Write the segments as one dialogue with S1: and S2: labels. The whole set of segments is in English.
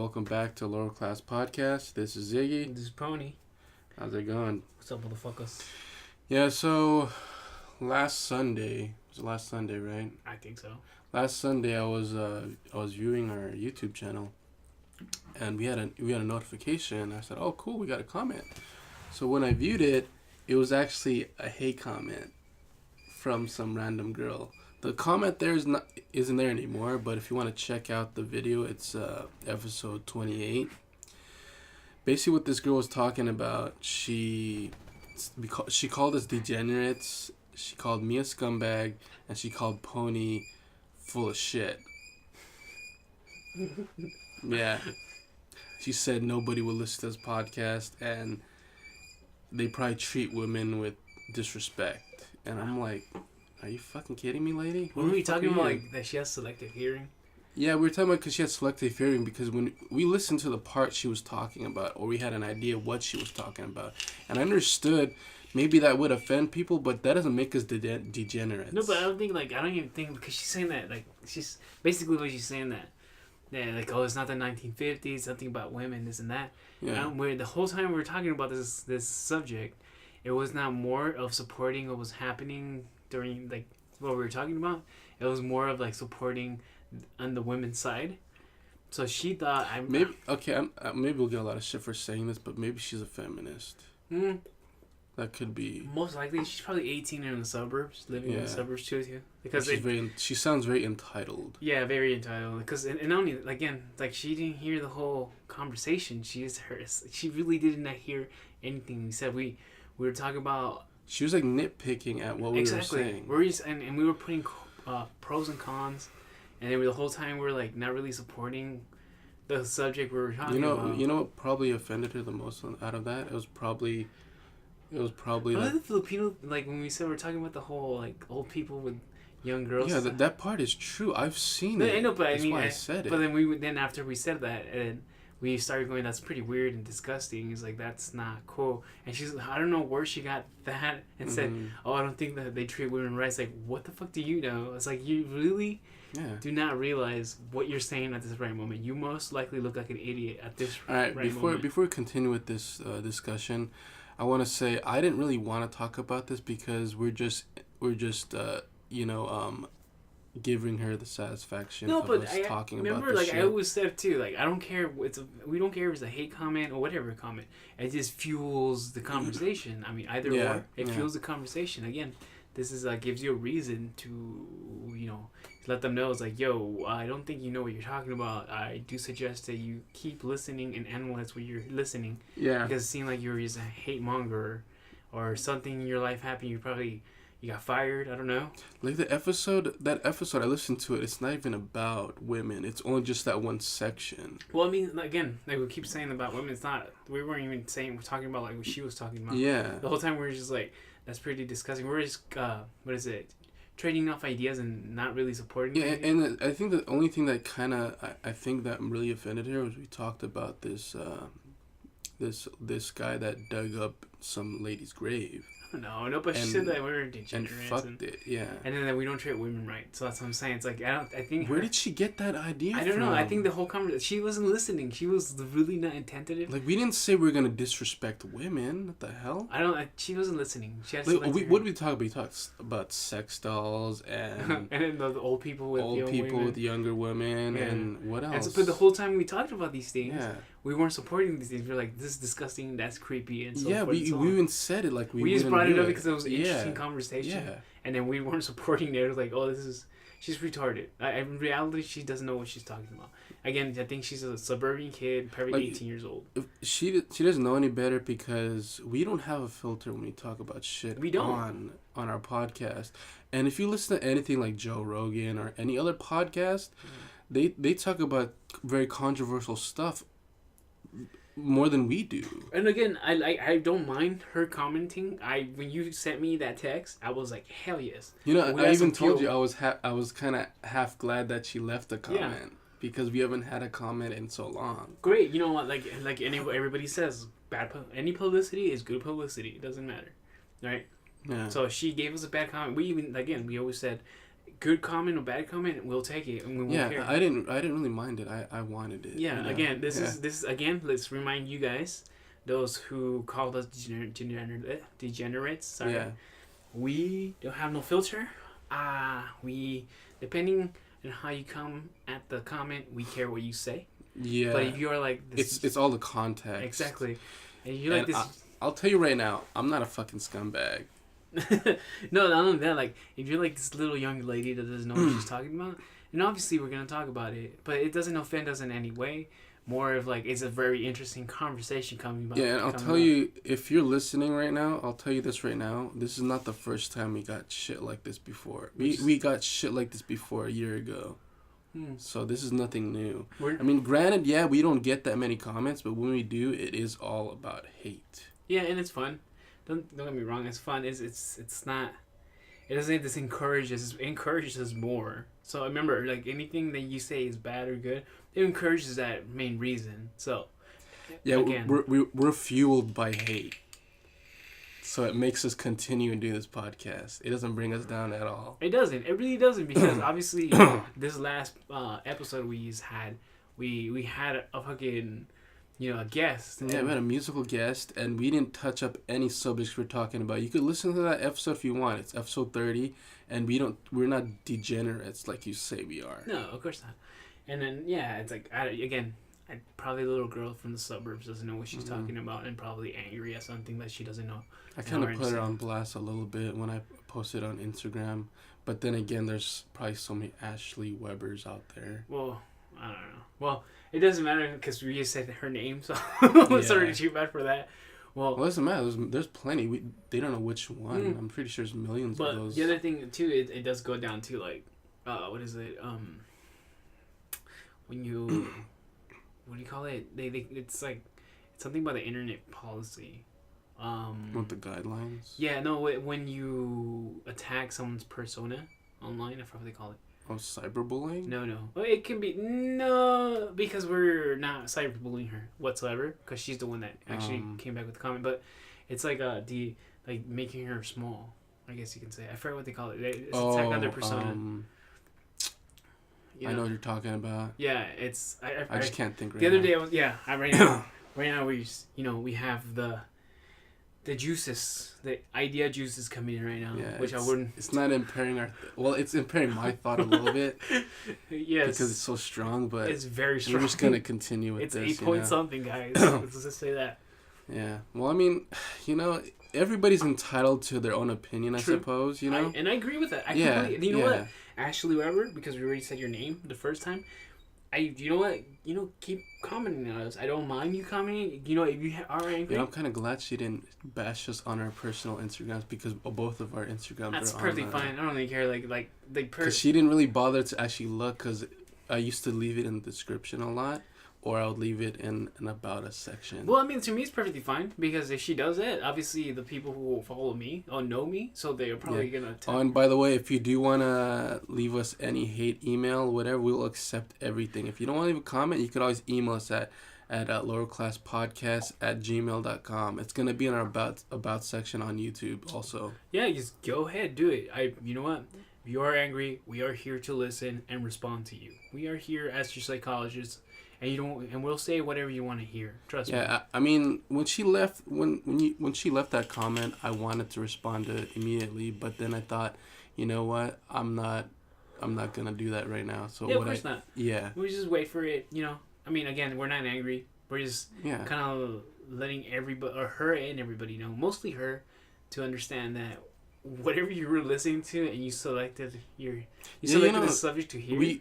S1: welcome back to Lower Class Podcast. This is Ziggy.
S2: This is Pony.
S1: How's it going?
S2: What's up, motherfuckers?
S1: Yeah, so last Sunday, was it last Sunday, right?
S2: I think so.
S1: Last Sunday, I was viewing our YouTube channel, and we had a notification. I said, "Oh, cool, we got a comment." So when I viewed it, it was actually a hate comment from some random girl. The comment there isn't there anymore, but if you want to check out the video, it's episode 28. Basically, what this girl was talking about, she called us degenerates, she called me a scumbag, and she called Pony full of shit. Yeah. She said nobody will listen to this podcast, and they probably treat women with disrespect. And I'm like, are you fucking kidding me, lady?
S2: Were we talking about like that she has selective hearing?
S1: Yeah, we were talking about because she had selective hearing, because when we listened to the part she was talking about, or we had an idea of what she was talking about, and I understood maybe that would offend people, but that doesn't make us degenerates.
S2: No, but I don't even think, because she's saying that, like, she's basically what she's saying that, like, oh, it's not the 1950s, something about women, this and that.
S1: Yeah.
S2: Where the whole time we were talking about this subject, it was not more of supporting what was happening during, like, what we were talking about. It was more of, like, supporting on the women's side. So she thought
S1: maybe we'll get a lot of shit for saying this, but maybe she's a feminist. That could be.
S2: Most likely, she's probably 18 and in the suburbs, living in the suburbs too. Because
S1: she sounds very entitled.
S2: Yeah, very entitled. Because and only again, like, she didn't hear the whole conversation. She really did not hear anything we said. We were talking about.
S1: She was like nitpicking at what we were saying.
S2: And we were putting pros and cons, and then the whole time we were like not really supporting the subject we were talking about.
S1: You know what probably offended her the most out of that? It was probably like
S2: the Filipino, like when we said we're talking about the whole like old people with young girls.
S1: Yeah, that part is true. I've seen it.
S2: I know, but
S1: that's why I said it.
S2: But then after we said that, and we started going, that's pretty weird and disgusting. He's like, that's not cool. And she's, I don't know where she got that, and said, oh, I don't think that they treat women right. It's like, what the fuck do you know? It's like, you really do not realize what you're saying at this right moment. You most likely look like an idiot at this right moment.
S1: Before we continue with this discussion, I want to say I didn't really want to talk about this because we're just giving her the satisfaction of us talking about this shit.
S2: I always said too, like, I don't care. We don't care if it's a hate comment or whatever comment. It just fuels the conversation. I mean, either or. It fuels the conversation. Again, this is gives you a reason to let them know. It's like, yo, I don't think you know what you're talking about. I do suggest that you keep listening and analyze what you're listening.
S1: Yeah.
S2: Because it seemed like you were just a hate monger or something in your life happened. You got fired. I don't know. Like
S1: that episode I listened to it. It's not even about women. It's only just that one section.
S2: Well, I mean, again, like we keep saying about women. It's not. We weren't even saying. We're talking about like what she was talking about.
S1: Yeah.
S2: The whole time we were just like, that's pretty disgusting. We're just what is it? Trading off ideas and not really supporting.
S1: Yeah, and I think the only thing that I think that really offended her was we talked about this guy that dug up some lady's grave.
S2: No, but she said that we're degenerates.
S1: And fucked it, yeah.
S2: And then that we don't treat women right. So that's what I'm saying. It's like, I think...
S1: Where did she get that idea from?
S2: I don't know. I think the whole conversation... She wasn't listening. She was really not attentive.
S1: Like, we didn't say we were going to disrespect women. What the hell?
S2: She wasn't listening. She had
S1: what did we talk about? We talked about sex dolls and...
S2: and then the old people with
S1: with younger women and what else?
S2: And so, but the whole time we talked about these things... Yeah. We weren't supporting these things. We were like, this is disgusting, that's creepy, and so forth.
S1: Yeah, we even said it like we
S2: just brought it up because it was an interesting conversation.
S1: Yeah.
S2: And then we weren't supporting it. It was like, oh, she's retarded. In reality, she doesn't know what she's talking about. Again, I think she's a suburban kid, probably 18 years old.
S1: She doesn't know any better because we don't have a filter when we talk about shit on our podcast. And if you listen to anything like Joe Rogan or any other podcast, they talk about very controversial stuff more than we do.
S2: And again, I don't mind her commenting. When you sent me that text, I was like, hell yes.
S1: I even told you I was kind of half glad that she left a comment because we haven't had a comment in so long. Great,
S2: you know what? Like everybody says, any publicity is good publicity. It doesn't matter, right?
S1: Yeah.
S2: So she gave us a bad comment. We always said, good comment or bad comment, we'll take it and we won't care.
S1: I didn't really mind it. I wanted it.
S2: Yeah, again, this is again. Let's remind you guys, those who called us degenerates. Sorry, we don't have no filter. We depending on how you come at the comment, we care what you say.
S1: Yeah.
S2: But if you're like this,
S1: it's all the context.
S2: Exactly. And you're like this.
S1: I'll tell you right now, I'm not a fucking scumbag.
S2: No, not only that, like, if you're like this little young lady that doesn't know what she's talking about, and obviously we're gonna talk about it, but it doesn't offend us in any way. More of like, it's a very interesting conversation coming about.
S1: Yeah, and I'll tell you, if you're listening right now, I'll tell you this right now. This is not the first time we got shit like this before. We got shit like this before a year ago. So this is nothing new. I mean, granted, yeah, we don't get that many comments, but when we do, it is all about hate.
S2: Yeah, and it's fun. Don't get me wrong. It's fun. It's not. It doesn't just encourage us. It encourages us more. So remember, like, anything that you say is bad or good, it encourages that main reason. So
S1: yeah, again, we're fueled by hate. So it makes us continue and do this podcast. It doesn't bring us down at all.
S2: It doesn't. It really doesn't, because obviously this last episode we had, we had a fucking, a guest.
S1: Yeah, we had a musical guest, and we didn't touch up any subjects we're talking about. You could listen to that episode if you want. It's episode 30, and we're not degenerates like you say we are.
S2: No, of course not. And then, yeah, it's like, probably a little girl from the suburbs doesn't know what she's talking about, and probably angry at something that she doesn't know.
S1: I kind of put her on blast a little bit when I posted on Instagram, but then again, there's probably so many Ashley Webbers out there.
S2: Well, I don't know. Well, it doesn't matter because we just said her name, so it's already too bad for that. Well,
S1: it doesn't matter. There's plenty. They don't know which one. I'm pretty sure there's millions of those.
S2: But the other thing too, it does go down to like, what is it? When you, what do you call it? It's like, it's something about the internet policy.
S1: With the guidelines?
S2: Yeah, no, when you attack someone's persona online, I forgot what they call it.
S1: Oh, cyberbullying?
S2: No. Well, it can be, no, because we're not cyberbullying her whatsoever, because she's the one that actually came back with the comment, but it's like making her small, I guess you can say. I forget what they call it. It's attack on their persona.
S1: I know what you're talking about.
S2: Yeah, it's...
S1: I just can't think right
S2: now. The other day, right now we have the juices, the idea juices coming in right now, which I wouldn't...
S1: It's not impairing it's impairing my thought a little bit.
S2: Yes.
S1: Because it's so strong, but...
S2: It's very strong.
S1: We're just going to continue with
S2: it's
S1: this,
S2: 8 point something, guys. Let's just say that.
S1: Yeah. Well, I mean, everybody's entitled to their own opinion, I suppose,
S2: and I agree with that. You know what? Ashley Weber, because we already said your name the first time, keep commenting on us. I don't mind you commenting. If you are angry.
S1: I'm kind of glad she didn't bash us on our personal Instagrams, because both of our Instagrams
S2: That's
S1: are on.
S2: That's perfectly fine. I don't really care.
S1: Because she didn't really bother to actually look, because I used to leave it in the description a lot. Or I would leave it in an about us section.
S2: Well, I mean, to me, it's perfectly fine. Because if she does it, obviously the people who will follow me know me. So they're probably going to...
S1: And by the way, if you do want to leave us any hate email, whatever, we'll accept everything. If you don't want to leave a comment, you could always email us at lowerclasspodcast@gmail.com. It's going to be in our about section on YouTube also.
S2: Yeah, just go ahead. Do it. You know what? If you are angry, we are here to listen and respond to you. We are here as your psychologists. And we'll say whatever you want to hear. Trust me.
S1: Yeah, I mean, when she left she left that comment, I wanted to respond to it immediately, but then I thought, you know what? I'm not gonna do that right now. So
S2: of course not.
S1: Yeah.
S2: We just wait for it. I mean, again, we're not angry. We're just kind of letting everybody, or her and everybody know, mostly her, to understand that whatever you were listening to and you selected the subject to hear.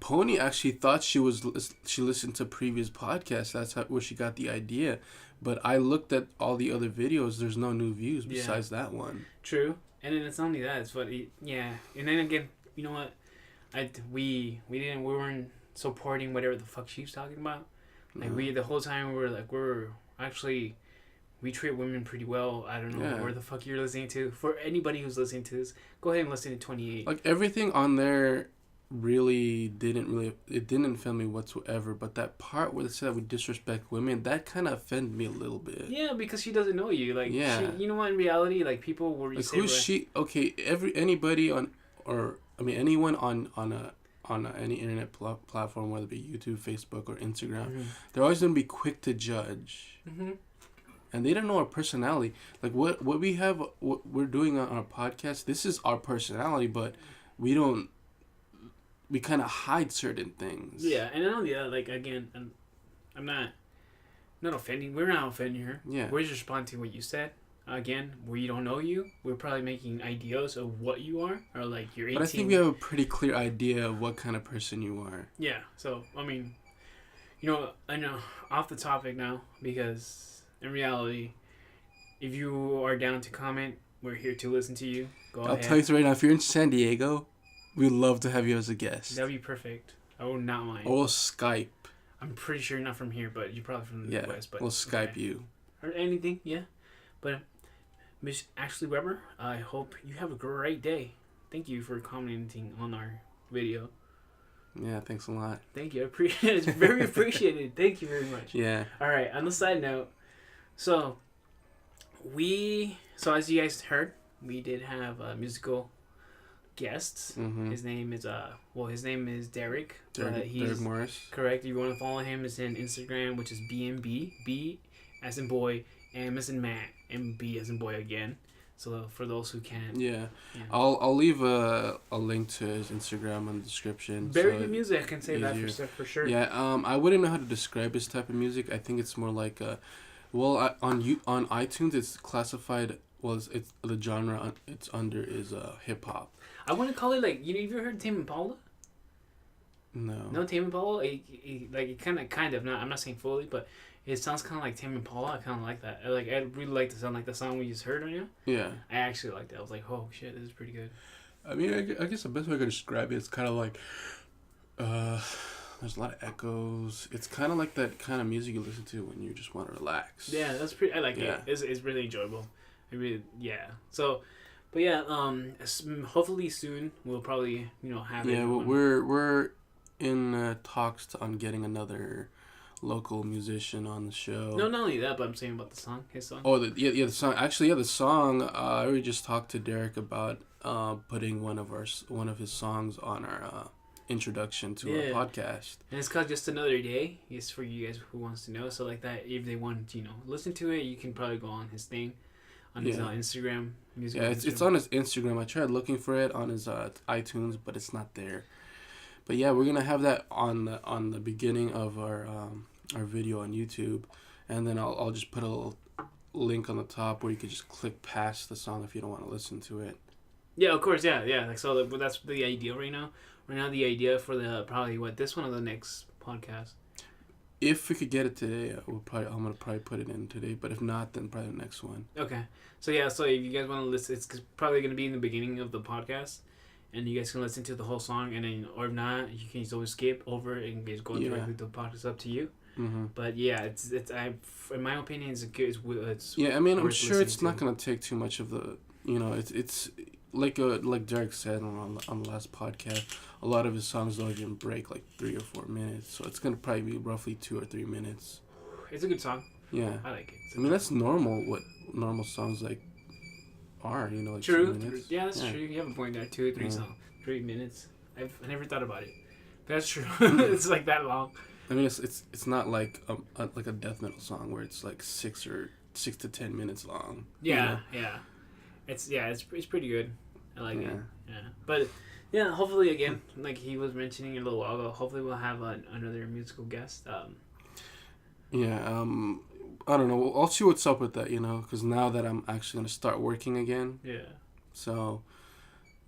S1: Pony actually thought she listened to previous podcasts. That's where she got the idea. But I looked at all the other videos. There's no new views besides that one. True.
S2: And then it's not only that. It's funny. Yeah. And then again, you know what? We weren't supporting whatever the fuck she was talking about. Like the whole time we treat women pretty well. I don't know where the fuck you're listening to. For anybody who's listening to this, go ahead and listen to 28.
S1: Like everything on there didn't offend me whatsoever, but that part where they said we disrespect women, that kind of offended me a little bit.
S2: Yeah, because she doesn't know you. You know what, in reality, people were...
S1: Like, who's she? Okay, anybody on... Or, I I mean, anyone on any internet platform, whether it be YouTube, Facebook, or Instagram,
S2: Mm-hmm.
S1: they're always gonna be quick to judge,
S2: Mm-hmm.
S1: and they don't know our personality. Like what we have, what we're doing on our podcast. This is our personality, but we don't. We kind of hide certain things.
S2: Yeah, and not only that, like again, I'm not offending. We're not offending her.
S1: Yeah.
S2: We're just responding to what you said. Again, we don't know you. We're probably making ideas of what you are, or like you're 18.
S1: But I think we have a pretty clear idea of what kind of person you are.
S2: Yeah. So I mean, I know off the topic now, because in reality, if you are down to comment, we're here to listen to you. Go
S1: I'll
S2: ahead.
S1: tell you right now, if you're in San Diego, we'd love to have you as a guest.
S2: That'd be perfect. I would not mind.
S1: Or we'll Skype.
S2: I'm pretty sure you're not from here, but you're probably from the
S1: Yeah,
S2: West. But
S1: we'll Skype
S2: okay.
S1: you.
S2: Or anything, yeah. But Miss Ashley Weber, I hope you have a great day. Thank you for commenting on our video.
S1: Yeah, thanks a lot.
S2: Thank you. I appreciate it. It's very appreciated. Thank you very much.
S1: Yeah.
S2: All right. On the side note, so as you guys heard, we did have musical guests.
S1: Mm-hmm.
S2: His name is Derek.
S1: Derek Morris.
S2: Correct. If you want to follow him, it's in Instagram, which is BNB. B as in boy, M as in Matt, and B as in boy again. So for those who can't.
S1: Yeah.
S2: Yeah.
S1: I'll leave a link to his Instagram in the description.
S2: Very
S1: so
S2: good music. I can say
S1: easier.
S2: that for sure.
S1: Yeah. I wouldn't know how to describe his type of music. I think it's more like on iTunes it's classified. Well, it's the genre it's under is hip hop.
S2: I want to call it like have you ever heard Tame Impala?
S1: No.
S2: No, Tame Impala. It kind of not. I'm not saying fully, but it sounds kind of like Tame Impala. I kind of like that. I really like the sound like the song we just heard on you.
S1: Yeah.
S2: I actually liked it. I was like, oh shit, this is pretty good.
S1: I mean, I guess the best way I could describe it is kind of like, there's a lot of echoes. It's kind of like that kind of music you listen to when you just want to relax.
S2: Yeah, that's pretty. I like
S1: Yeah.
S2: it. It's really enjoyable. So, but yeah, hopefully soon we'll probably have it.
S1: Yeah, well, we're in talks on getting another local musician on the show.
S2: No, not only that, but I'm saying about the song, his song.
S1: Oh, the song. Actually, yeah, the song. I already just talked to Derek about putting one of his songs on our introduction to our podcast.
S2: And it's called Just Another Day. It's for you guys who wants to know. So like that, if they want to listen to it, you can probably go on his thing, on his Instagram.
S1: Yeah, it's on his Instagram. I tried looking for it on his iTunes, but it's not there. But yeah, we're gonna have that on the beginning of our video on YouTube, and then I'll just put a little link on the top where you could just click past the song if you don't want to listen to it.
S2: Yeah, of course, yeah. Like so, that's the idea right now. Right now, the idea for probably this one or the next podcast.
S1: If we could get it today, I'm gonna probably put it in today. But if not, then probably the next one.
S2: Okay, so if you guys want to listen, it's probably gonna be in the beginning of the podcast. And you guys can listen to the whole song, and then, or if not, you can just always skip over it and just go directly to the podcast. Up to you.
S1: Mm-hmm.
S2: But yeah, in my opinion, it's
S1: yeah. I mean, I'm
S2: worth
S1: sure it's
S2: listening
S1: not gonna take too much of the. It's like Derek said on the last podcast. A lot of his songs don't even break like 3 or 4 minutes, so it's gonna probably be roughly 2 or 3 minutes.
S2: It's a good song.
S1: Yeah.
S2: I like it.
S1: I mean, that's normal. What normal songs like are, like
S2: True.
S1: 2 minutes.
S2: Yeah, that's true. You have a point there. 2 or 3 songs. 3 minutes. I never thought about it. But that's true. It's like that long.
S1: I mean, it's not like a death metal song where it's like 6 to 10 minutes long.
S2: Yeah, yeah. It's pretty good. I like it.
S1: Yeah.
S2: Yeah. But yeah, hopefully again, like he was mentioning a little while ago, hopefully we'll have another musical guest.
S1: Yeah. I don't know. I'll see what's up with that. Because now that I'm actually gonna start working again.
S2: Yeah.
S1: So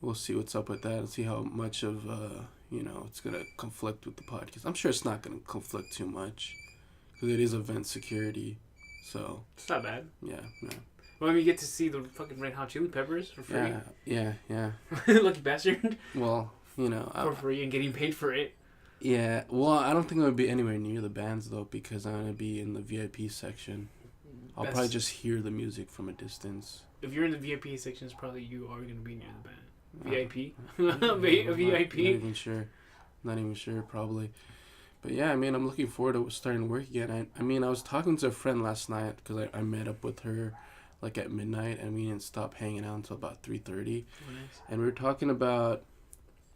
S1: we'll see what's up with that and see how much of it's gonna conflict with the podcast. I'm sure it's not gonna conflict too much because it is event security. So
S2: It's not bad.
S1: yeah.
S2: Well, we get to see the fucking Red Hot Chili Peppers for free.
S1: Yeah.
S2: Lucky bastard.
S1: Well,
S2: for free and getting paid for it.
S1: Yeah. Well, I don't think I'm gonna be anywhere near the bands though because I'm gonna be in the VIP section. I'll probably just hear the music from a distance.
S2: If you're in the VIP section, it's probably you are gonna be near the band. VIP.
S1: VIP. Not even sure. Probably. But yeah, I mean, I'm looking forward to starting work again. I mean, I was talking to a friend last night because I met up with her like at midnight and we didn't stop hanging out until about 3:30.
S2: Oh, nice.
S1: And we were talking about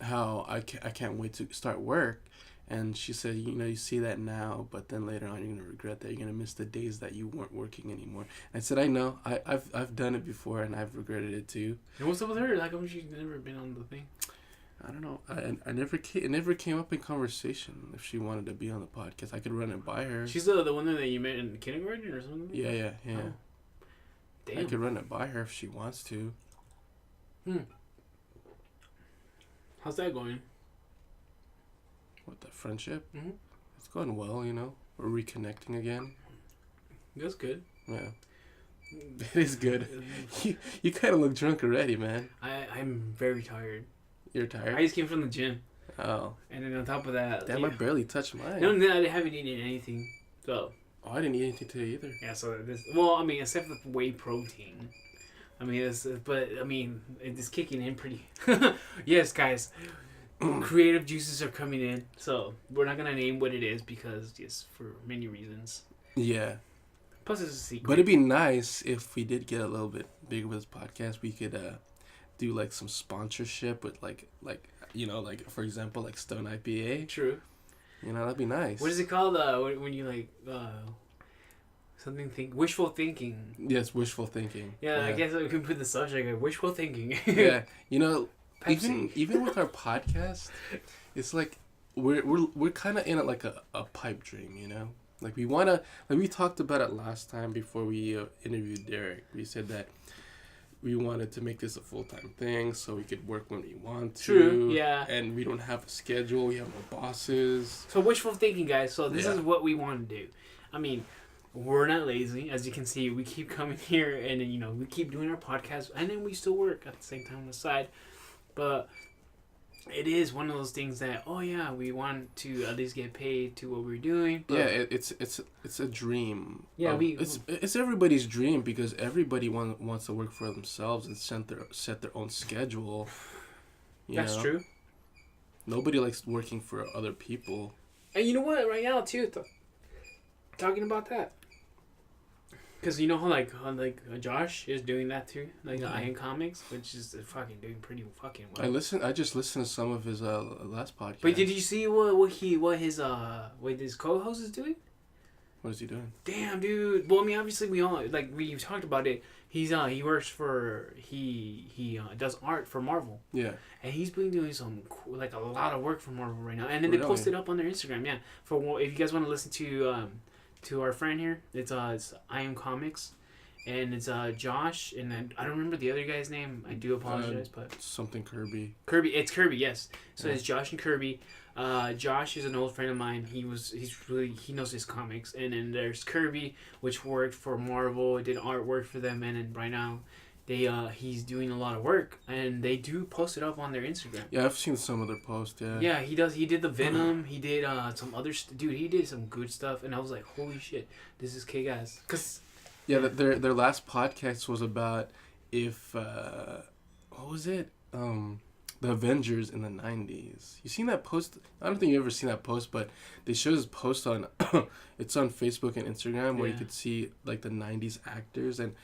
S1: how I can't wait to start work. And she said, you know, you see that now, but then later on you're gonna regret that. You're gonna miss the days that you weren't working anymore. I said, I know. I've done it before, and I've regretted it too.
S2: And what's up with her? How come she's never been on the thing?
S1: I don't know. It never came up in conversation if she wanted to be on the podcast. I could run it by her.
S2: She's the one that you met in kindergarten or something?
S1: Yeah.
S2: Oh. Damn.
S1: I could run it by her if she wants to.
S2: How's that going?
S1: What, the friendship?
S2: Mm-hmm.
S1: It's going well, you know. We're reconnecting again.
S2: That's good.
S1: Yeah. It is good. You kind of look drunk already, man.
S2: I'm very tired.
S1: You're tired?
S2: I just came from the gym.
S1: Oh.
S2: And then on top of that...
S1: Damn, I barely touched mine.
S2: No, I haven't eaten anything. So...
S1: Oh, I didn't eat anything today either.
S2: Yeah, so this... Well, I mean, except for the whey protein. I mean, it's kicking in pretty... Yes, guys. Creative juices are coming in. So, we're not going to name what it is because, just for many reasons.
S1: Yeah.
S2: Plus, it's a secret.
S1: But it'd be nice if we did get a little bit bigger with this podcast. We could do, like, some sponsorship with, like you know, like, for example, like Stone IPA.
S2: True.
S1: You know, that'd be nice.
S2: What is it called when you, like... wishful thinking.
S1: Yes, wishful thinking.
S2: Yeah, I guess we can put the subject of wishful thinking.
S1: Yeah, you know,
S2: Pepsi.
S1: even with our podcast, it's like we're kind of in it like a pipe dream, you know. Like we wanna, like we talked about it last time before we interviewed Derek. We said that we wanted to make this a full-time thing so we could work when we want to.
S2: True. Yeah.
S1: And we don't have a schedule. We have no bosses.
S2: So wishful thinking, guys. So this is what we want to do. I mean. We're not lazy, as you can see. We keep coming here, and then, you know, we keep doing our podcast, and then we still work at the same time on the side. But it is one of those things that, oh yeah, we want to at least get paid to what we're doing. But
S1: yeah, it's a dream.
S2: Yeah,
S1: it's everybody's dream because everybody wants to work for themselves and set their own schedule.
S2: That's true.
S1: Nobody likes working for other people.
S2: And you know what? Right now, too, talking about that. Because you know how Josh is doing that too, like Iron Comics, which is fucking doing pretty fucking well.
S1: I just listened to some of his last podcast.
S2: But did you see what his co-host is doing?
S1: What is he doing?
S2: Damn, dude. Well, I mean, obviously we talked about it. He works for he does art for Marvel.
S1: Yeah.
S2: And he's been doing a lot of work for Marvel right now. And then they posted up on their Instagram. Yeah. If you guys want to listen to our friend here, it's I Am Comics, and it's Josh, and then I don't remember the other guy's name. I do apologize, but
S1: something Kirby.
S2: It's Kirby, yes. So it's Josh and Kirby. Josh is an old friend of mine. He knows his comics, and then there's Kirby, which worked for Marvel, did artwork for them, and then right now, he's doing a lot of work, and they do post it up on their Instagram.
S1: Yeah, I've seen some of their posts. Yeah.
S2: Yeah, he does. He did the Venom. He did some other dude. He did some good stuff, and I was like, holy shit, this is kick-ass.
S1: Their last podcast was about if what was it? The Avengers in the 90s. You seen that post? I don't think you've ever seen that post, but they showed this post on it's on Facebook and Instagram where you could see like the 90s actors and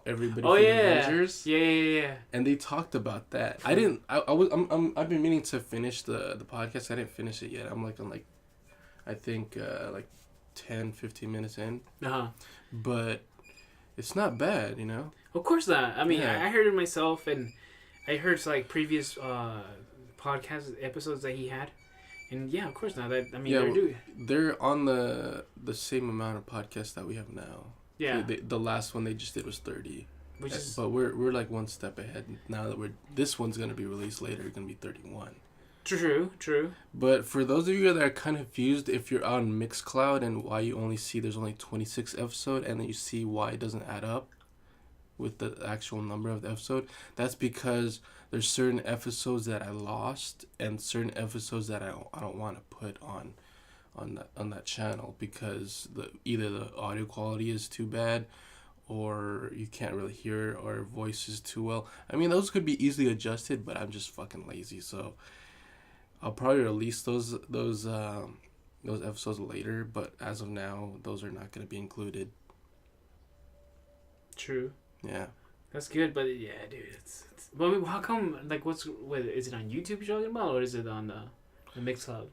S1: everybody from the Avengers.
S2: Yeah.
S1: And they talked about that. I've been meaning to finish the podcast. I didn't finish it yet. I'm like on I think 10, 15 minutes in.
S2: Uh-huh.
S1: But it's not bad, you know?
S2: Of course not. I mean, I heard it myself, and I heard previous podcast episodes that he had, and yeah, of course not.
S1: They're on the same amount of podcasts that we have now.
S2: Yeah.
S1: The last one they just did was 30. But we're like one step ahead now that this one's gonna be released later. It's gonna be 31.
S2: True.
S1: But for those of you that are kind of confused, if you're on Mixcloud and why you there's only 26 episodes, and then you see why it doesn't add up with the actual number of the episode, that's because there's certain episodes that I lost and certain episodes that I don't want to put on that channel because either the audio quality is too bad or you can't really hear our voices too well. I mean, those could be easily adjusted, but I'm just fucking lazy, so I'll probably release those episodes later, but as of now, those are not going to be included.
S2: True.
S1: Yeah.
S2: That's good, but yeah, dude, it's But I mean, how come? Like, is it on YouTube you're talking about, or is it on the Mixcloud?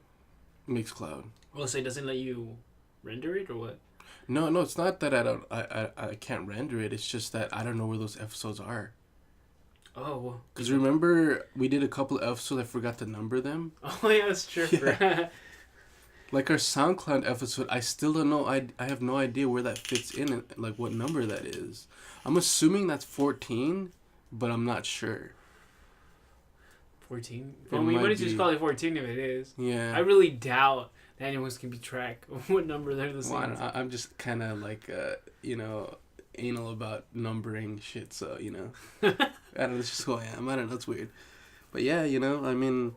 S1: Mixcloud.
S2: Well, so it doesn't let you render it, or what?
S1: No, it's not that I can't render it. It's just that I don't know where those episodes are.
S2: Oh, well.
S1: Because remember, we did a couple of episodes, I forgot to number them.
S2: Oh, yeah, that's true. Yeah.
S1: Like our SoundCloud episode, I still don't know. I have no idea where that fits in, and, like, what number that is. I'm assuming that's 14, but I'm not sure.
S2: 14? Well, we would just call it 14 if it is.
S1: Yeah.
S2: I really doubt that anyone's can be track of what number they're listening
S1: to. I'm just kind of like, anal about numbering shit, so, I don't know, it's just who I am. I don't know, it's weird. But yeah, I mean,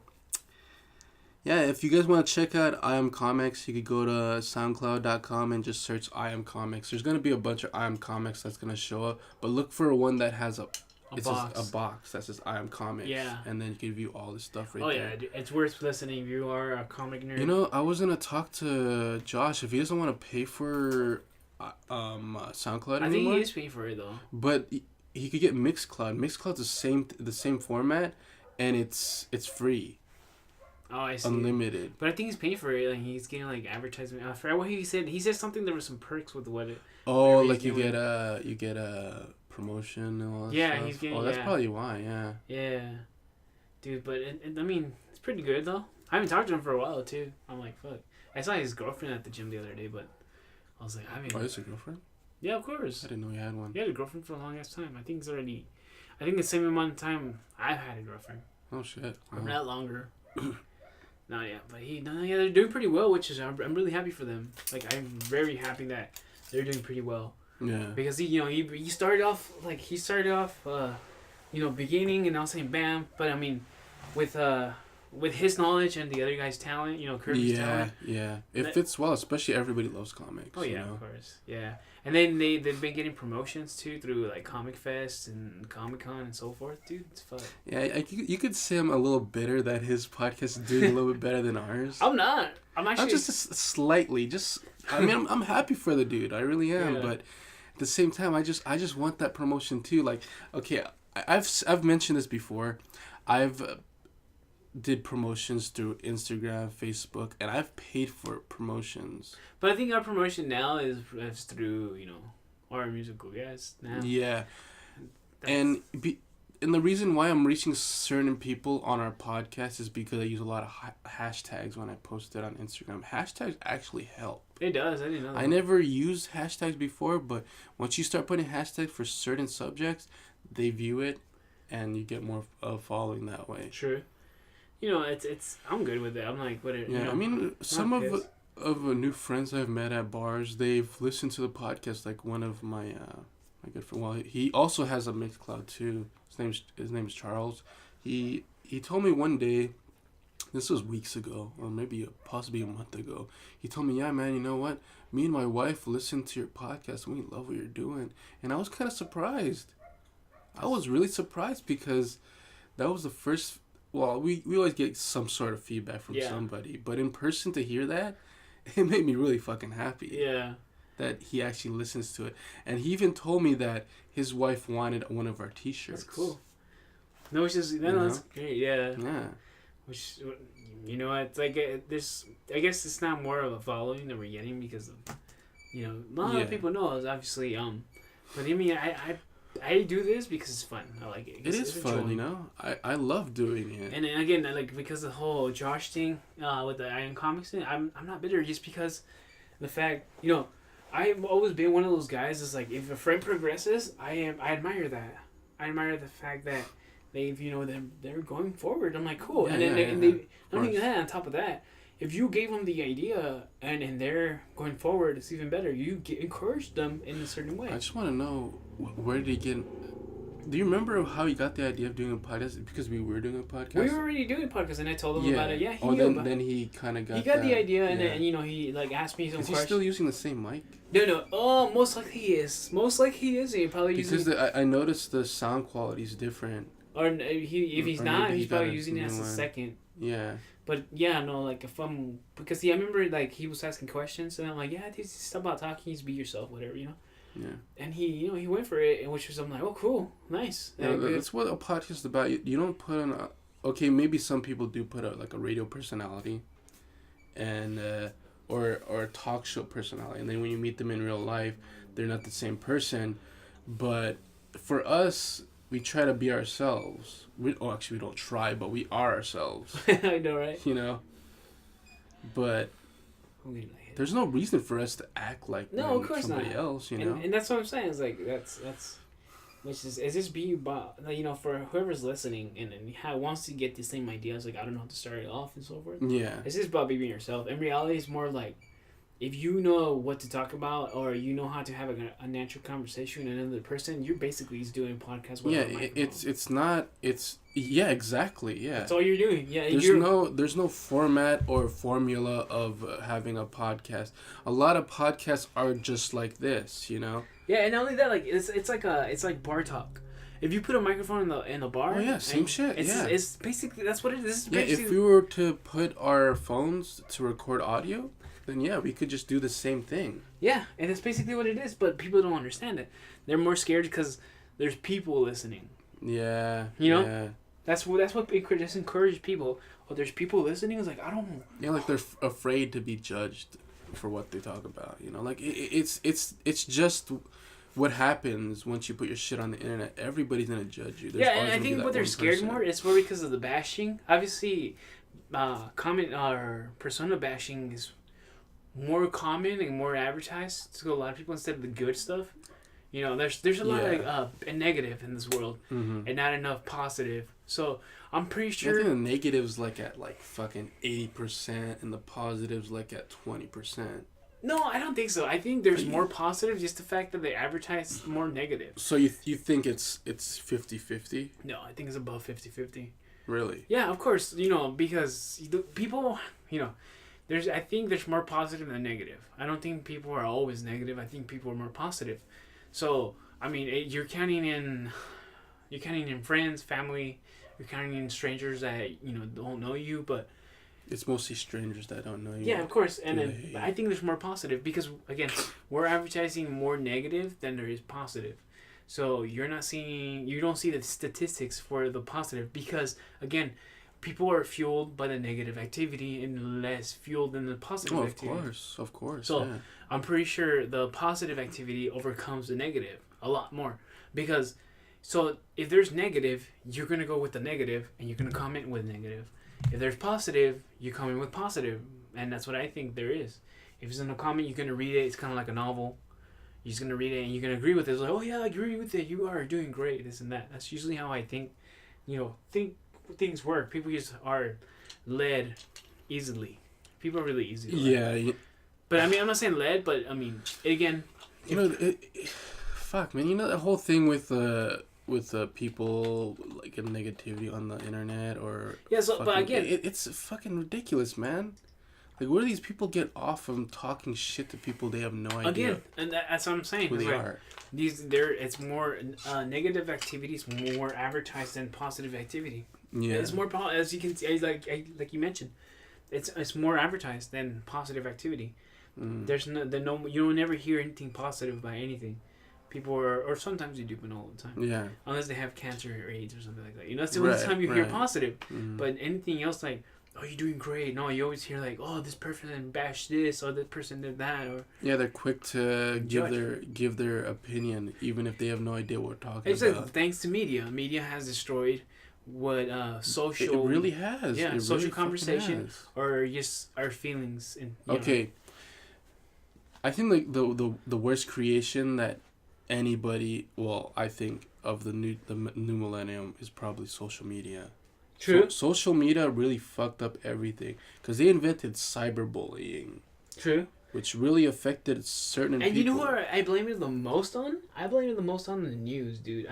S1: yeah, if you guys want to check out I Am Comics, you could go to soundcloud.com and just search I Am Comics. There's going to be a bunch of I Am Comics that's going to show up, but look for one that has a box that says I Am Comics.
S2: Yeah.
S1: And then you can view all this stuff right there.
S2: Oh, yeah, it's worth listening if you are a comic nerd.
S1: I was going to talk to Josh if he doesn't want to pay for SoundCloud anymore.
S2: I think he is paying for it, though.
S1: But he could get Mixcloud. Mixcloud's the same format, and it's free.
S2: Oh, I see.
S1: Unlimited.
S2: But I think he's paying for it. Like, he's getting like advertisement. I forgot what he said. He said something. There was some perks with what it.
S1: Oh, like you get a promotion and all that stuff.
S2: He's getting.
S1: Oh, that's probably why. Yeah.
S2: Yeah, dude. But I mean, it's pretty good though. I haven't talked to him for a while too. I'm like, fuck. I saw his girlfriend at the gym the other day, but I was like, I mean.
S1: Oh, is a girlfriend?
S2: Yeah, of course.
S1: I didn't know he had one.
S2: He had a girlfriend for a long ass time. I think the same amount of time I've had a girlfriend.
S1: Oh shit.
S2: Or not longer. No, yeah, but they're doing pretty well, which is I'm really happy for them. Like, I'm very happy that they're doing pretty well.
S1: Yeah.
S2: Because he started off beginning and I was saying bam, but I mean, with his knowledge and the other guy's talent, Kirby's talent.
S1: Yeah, it fits well. Especially everybody loves comics.
S2: Oh yeah, of course, yeah. And then they've been getting promotions too through like Comic Fest and Comic Con and so forth, dude. It's fun.
S1: Yeah, you could say I'm a little bitter that his podcast is doing a little bit better than ours.
S2: I'm not. I'm
S1: just slightly. I mean, I'm happy for the dude. I really am. Yeah. But at the same time, I just want that promotion too. Like, okay, I've mentioned this before. I've did promotions through Instagram, Facebook, and I've paid for promotions.
S2: But I think our promotion now is through, our musical guests now.
S1: Yeah. And the reason why I'm reaching certain people on our podcast is because I use a lot of hashtags when I post it on Instagram. Hashtags actually help.
S2: It does. I didn't know that.
S1: I never used hashtags before, but once you start putting hashtags for certain subjects, they view it, and you get more following that way.
S2: True. It's I'm good with it. I'm like, whatever.
S1: Yeah, I mean, some of new friends I've met at bars, they've listened to the podcast. Like one of my good friend. Well, he also has a Mixcloud too. His name's Charles. He told me one day, this was weeks ago, or maybe possibly a month ago. He told me, yeah, man, you know what? Me and my wife listened to your podcast, and we love what you're doing. And I was kind of surprised. I was really surprised because that was the first. Well, we always get some sort of feedback from somebody, but in person to hear that, it made me really fucking happy.
S2: Yeah.
S1: That he actually listens to it. And he even told me that his wife wanted one of our t-shirts.
S2: That's cool. No, it's just, that's great, yeah.
S1: Yeah.
S2: Which, it's like, I guess it's not more of a following that we're getting because of, not a lot of people know, obviously, but I mean, I do this because it's fun. I like it.
S1: It is fun, I love doing it.
S2: And then again, like because the whole Josh thing with the I Am Comics thing, I'm not bitter just because the fact I've always been one of those guys that's like if a friend progresses, I admire that. I admire the fact that they've they're going forward. I'm like cool,
S1: yeah,
S2: and then
S1: yeah,
S2: they not only that, on top of that, if you gave them the idea and they're going forward, it's even better. You encourage them in a certain way.
S1: I just want to know where did he get. Do you remember how he got the idea of doing a podcast? Because we were doing a podcast.
S2: We were already doing a podcast, and I told him about it. Yeah,
S1: then he kind of got.
S2: He got the idea, and then he like asked me some questions.
S1: Is he still using the same mic?
S2: No. Oh, most likely he is. He probably
S1: because I noticed the sound quality is different.
S2: Or if he's not, he's probably using it as a second.
S1: Yeah.
S2: But yeah, no, like if because I remember like he was asking questions, and I'm like, yeah, dude, stop about talking, just be yourself, whatever,
S1: Yeah.
S2: And he went for it, and which was, I'm like, oh, cool, nice.
S1: Yeah, that's what a podcast is about. You don't put on okay, maybe some people do put out like a radio personality, and or a talk show personality, and then when you meet them in real life, they're not the same person. But for us, we try to be ourselves. Actually, we don't try, but we are ourselves.
S2: I know, right?
S1: You know. But there's no reason for us to act like
S2: of course
S1: somebody
S2: not.
S1: else. You know.
S2: And that's what I'm saying. It's like that's. Which is just be about, for whoever's listening and wants to get the same ideas, like, I don't know how to start it off and so forth.
S1: Yeah.
S2: It's just about being yourself. In reality, it's more like, if you know what to talk about or you know how to have a natural conversation with another person, you're basically just doing a podcast with a microphone.
S1: Yeah, exactly. Yeah.
S2: That's all you're doing. Yeah.
S1: There's no format or formula of having a podcast. A lot of podcasts are just like this, you know.
S2: Yeah, and not only that, like it's like bar talk. If you put a microphone in a bar,
S1: same shit.
S2: It's basically that's what it is.
S1: Yeah, if we were to put our phones to record audio, then yeah, we could just do the same thing.
S2: Yeah, and it's basically what it is. But people don't understand it. They're more scared because there's people listening.
S1: Yeah.
S2: You know.
S1: Yeah.
S2: That's what just encourages people. Oh, there's people listening. It's like, I don't know.
S1: Yeah, like they're afraid to be judged for what they talk about. You know, like it's just what happens once you put your shit on the internet. Everybody's gonna judge you.
S2: There's and I think what they're scared more is more because of the bashing. Obviously, comment or persona bashing is more common and more advertised to a lot of people instead of the good stuff. You know, there's a lot of negative in this world, and not enough positive. So I'm pretty sure.
S1: I think the negatives like at fucking 80%, and the positives like at 20%.
S2: No, I don't think so. I think there's more positive, just the fact that they advertise more negative.
S1: So you think it's 50-50?
S2: No, I think it's above 50-50.
S1: Really?
S2: Yeah, of course. You know, because people, I think there's more positive than negative. I don't think people are always negative. I think people are more positive. So, I mean, you're counting in friends, family, you're counting in strangers that, don't know you, but...
S1: It's mostly strangers that don't know you.
S2: Yeah, of course. And then I think there's more positive because, again, we're advertising more negative than there is positive. So you don't see the statistics for the positive because, again, people are fueled by the negative activity and less fueled than the positive activity.
S1: Of course.
S2: So I'm pretty sure the positive activity overcomes the negative a lot more because, so if there's negative, you're going to go with the negative and you're going to comment with negative. If there's positive, you come in with positive, and that's what I think there is. If it's in a comment, you're gonna read it. It's kind of like a novel. You're just gonna read it, and you're gonna agree with it. It's like, oh yeah, I agree with it. You are doing great. This and that. That's usually how I think. Things work. People just are led easily. People are really easy.
S1: Yeah.
S2: But I mean, I'm not saying led, but I mean, again.
S1: Fuck, man. You know that whole thing with people like negativity on the internet or
S2: but again,
S1: it's fucking ridiculous, man. Like, where do these people get off from talking shit to people they have no idea?
S2: Again, and that's what I'm saying.
S1: Who they are.
S2: It's more negative activities more advertised than positive activity.
S1: Yeah,
S2: it's more as you can see, like you mentioned, it's more advertised than positive activity. There's no you don't never hear anything positive about anything. People or sometimes you do, but not all the time.
S1: Yeah.
S2: Unless they have cancer or AIDS or something like that. That's the only time you hear positive. But anything else like, oh, you're doing great. No, you always hear like, oh, this person bashed this or this person did that. Or
S1: yeah, they're quick to give their opinion even if they have no idea what we're talking about.
S2: Like, thanks to media. Media has destroyed what social...
S1: It really has.
S2: Yeah, social
S1: really
S2: conversation or just our feelings.
S1: Okay. I think like the worst creation that anybody, I think of the new millennium is probably social media.
S2: True.
S1: Social media really fucked up everything because they invented cyberbullying.
S2: True.
S1: Which really affected certain people.
S2: And you know what I blame it the most on? I blame it the most on the news, dude.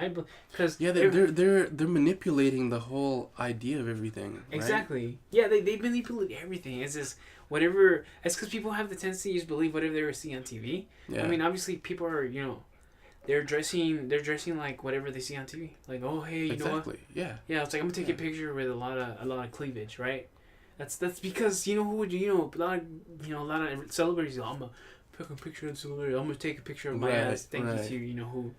S2: Because
S1: they're manipulating the whole idea of everything.
S2: Exactly.
S1: Right?
S2: Yeah, they manipulate everything. It's just whatever. It's because people have the tendency to just believe whatever they see on TV. Yeah. I mean, obviously, people are they're dressing like whatever they see on TV. Like, oh hey, you know what?
S1: Yeah.
S2: Yeah, it's like I'm gonna take a picture with a lot of cleavage, right? That's because who would a lot of celebrities. I'm gonna Pick a picture of celebrity. I'm gonna take a picture of my ass. Thank you to, you know, who,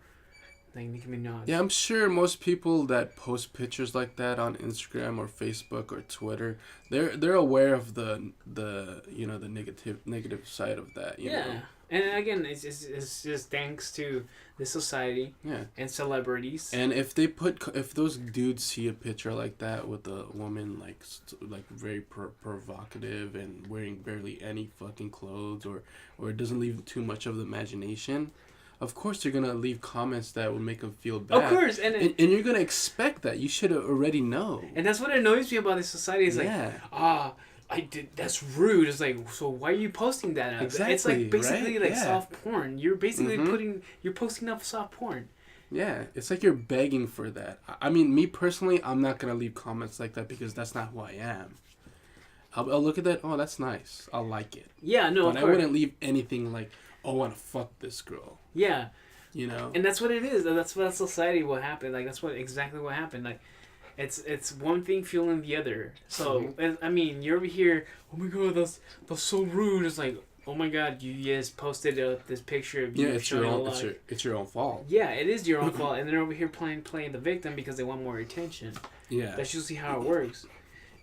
S2: like Nicki Minaj.
S1: Yeah, I'm sure most people that post pictures like that on Instagram or Facebook or Twitter, they're aware of the you know, the negative side of that. You know?
S2: And again, it's just thanks to the society and celebrities.
S1: And if those dudes see a picture like that with a woman like very provocative and wearing barely any fucking clothes, or it doesn't leave too much of the imagination, of course they're gonna leave comments that will make them feel bad.
S2: Of course, and
S1: you're gonna expect that. You should already know.
S2: And that's what annoys me about this society. Is that's rude. It's like, so why are you posting that?
S1: Exactly.
S2: It's like basically soft porn. You're basically you're posting up soft porn.
S1: Yeah, it's like you're begging for that. I mean, me personally, I'm not gonna leave comments like that because that's not who I am. I'll look at that. Oh, that's nice. I'll like it.
S2: Yeah, no,
S1: but I wouldn't leave anything like, oh, I want to fuck this girl.
S2: Yeah.
S1: You know.
S2: And that's what it is. That's what society will happen. Like that's exactly what happened. Like. It's one thing fueling the other. So I mean, you're over here. Oh my god, that's so rude. It's like, oh my god, you just posted this picture of you.
S1: Yeah, it's your own fault.
S2: Yeah, it is your own fault, and they're over here playing the victim because they want more attention.
S1: Yeah,
S2: that's usually how it works.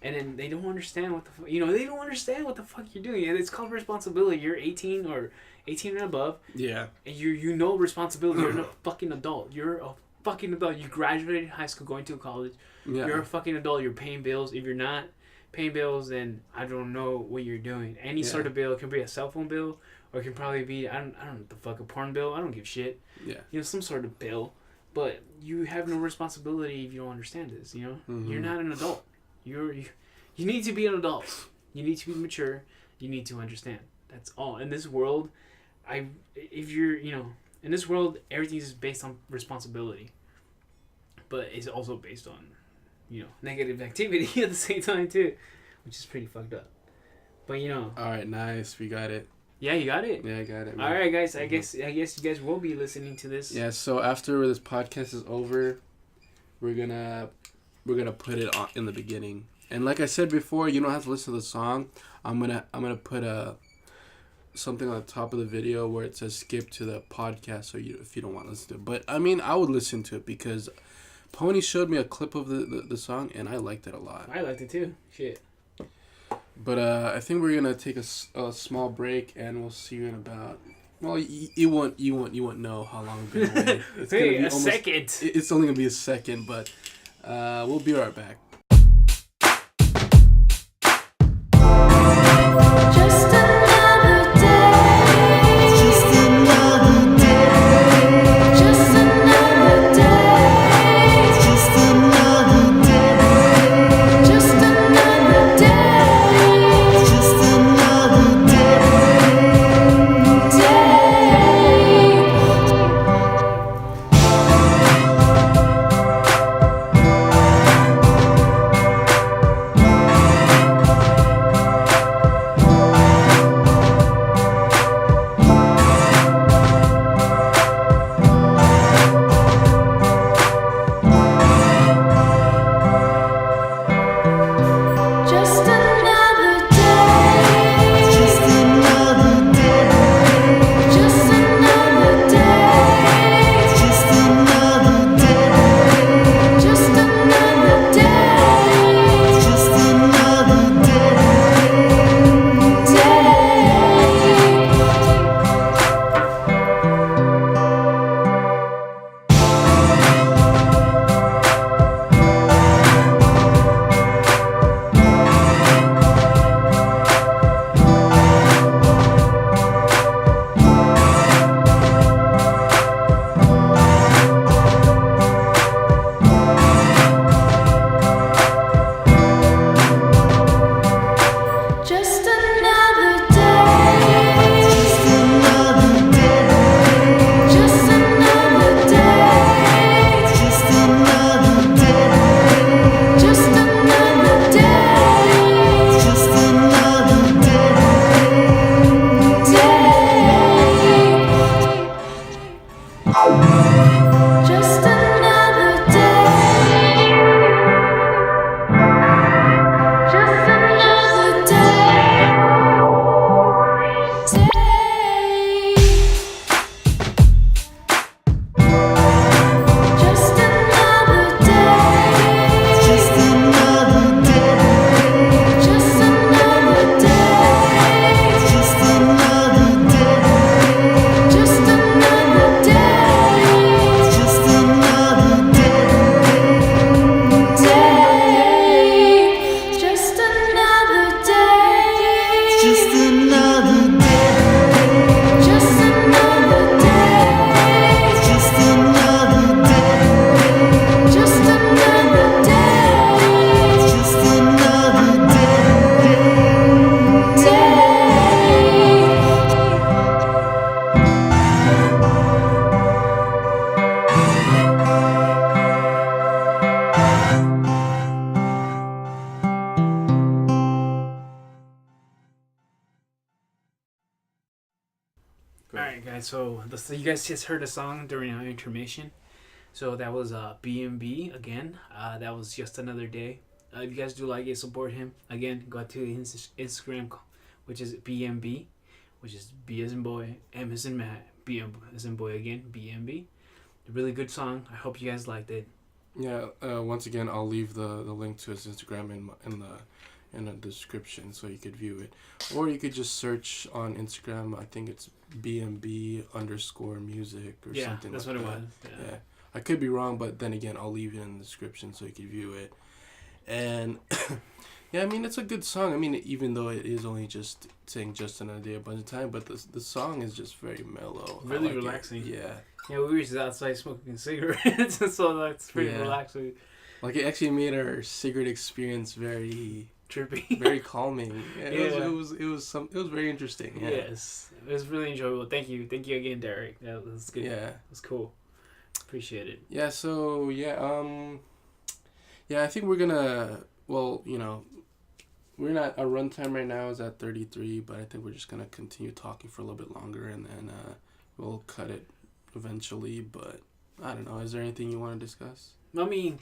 S2: And then they don't understand what the they don't understand what the fuck you're doing. And it's called responsibility. You're 18 or 18 and above.
S1: Yeah,
S2: and you know responsibility. You're a fucking adult. You're a fucking adult. You graduated high school, going to college. Yeah. You're a fucking adult. You're paying bills. If you're not paying bills, then I don't know what you're doing. Any sort of bill. It can be a cell phone bill, or it can probably be I don't know what the fuck, a porn bill. I don't give shit.
S1: Yeah.
S2: You know, some sort of bill, but you have no responsibility if you don't understand this. You know, you're not an adult. You need to be an adult. You need to be mature. You need to understand. That's all. In this world, if you're in this world, everything is based on responsibility, but it's also based on negative activity at the same time too, which is pretty fucked up. But all
S1: right, nice, we got it.
S2: Yeah, you got it.
S1: Yeah, I got it, man.
S2: All right, guys. I guess you guys will be listening to this.
S1: Yeah. So after this podcast is over, we're gonna put it on in the beginning. And like I said before, you don't have to listen to the song. I'm gonna put something on the top of the video where it says skip to the podcast, so if you don't want to listen to it. But I mean, I would listen to it because Pony showed me a clip of the song, and I liked it a lot.
S2: I liked it too. Shit.
S1: But I think we're gonna take a small break, and we'll see you in about. Well, you won't know how long we've been away. It's
S2: gonna be second.
S1: It's only gonna be a second, but we'll be right back.
S2: right, so you guys just heard a song during our intermission. So that was BMB again. That was Just Another Day. If you guys do like it, support him. Again, go to his Instagram, which is BMB, which is B as in boy, M as in Matt, B as in boy again, BMB. A really good song. I hope you guys liked it.
S1: Yeah. Once again, I'll leave the link to his Instagram in the description so you could view it, or you could just search on Instagram. I think it's BMB_music or something.
S2: That's
S1: like
S2: what
S1: that.
S2: it was.
S1: Yeah. I could be wrong, but then again, I'll leave it in the description so you can view it. And yeah, I mean, it's a good song. I mean, even though it is only just saying Just Another Day a bunch of time, but the song is just very mellow.
S2: Really relaxing.
S1: Yeah.
S2: Yeah, we were just outside smoking cigarettes, so that's pretty relaxing.
S1: Like, it actually made our cigarette experience very
S2: trippy,
S1: very calming. Yeah, it was very interesting. Yeah.
S2: Yes, it was really enjoyable. Thank you again, Derek. That was good.
S1: Yeah,
S2: it was cool. Appreciate it.
S1: Yeah. So I think we're gonna. Well, we're not. Our runtime right now is at 33, but I think we're just gonna continue talking for a little bit longer, and then we'll cut it eventually. But I don't know. Is there anything you want to discuss?
S2: I mean,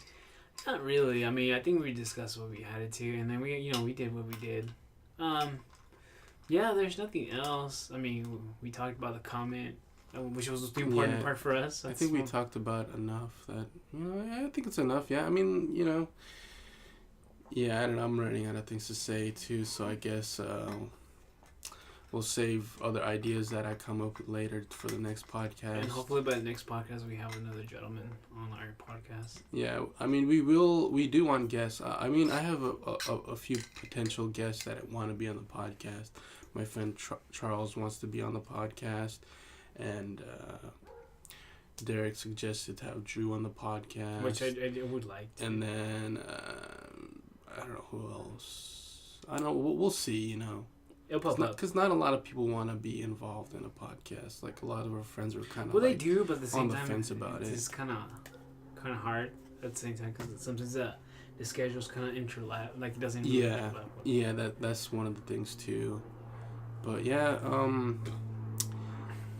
S2: not really. I mean, I think we discussed what we had to, and then we did what we did. Yeah, there's nothing else. I mean, we talked about the comment, which was the important part for us.
S1: I think we talked about enough that, I think it's enough. Yeah, I mean, I don't know. I'm running out of things to say too, so I guess we'll save other ideas that I come up with later for the next podcast.
S2: And hopefully by the next podcast we have another gentleman on our podcast.
S1: Yeah, I mean, we do want guests. I mean, I have a few potential guests that want to be on the podcast. My friend Charles wants to be on the podcast, and Derek suggested to have Drew on the podcast,
S2: which I would like to.
S1: And then I don't know who else. I don't know. We'll see.
S2: It'll pop up.
S1: Because not a lot of people want to be involved in a podcast. Like, a lot of our friends are kind of
S2: they do, but at the same time,
S1: on the fence about it.
S2: It's kind of hard at the same time because sometimes the schedules kind of interlap. Like, it doesn't. Really overlap.
S1: Yeah. That's one of the things too. But yeah,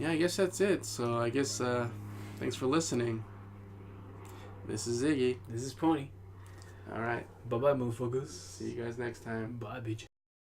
S1: I guess that's it. So I guess thanks for listening. This is Ziggy.
S2: This is Pony.
S1: All right.
S2: Bye-bye, motherfuckers.
S1: See you guys next time.
S2: Bye, bitch.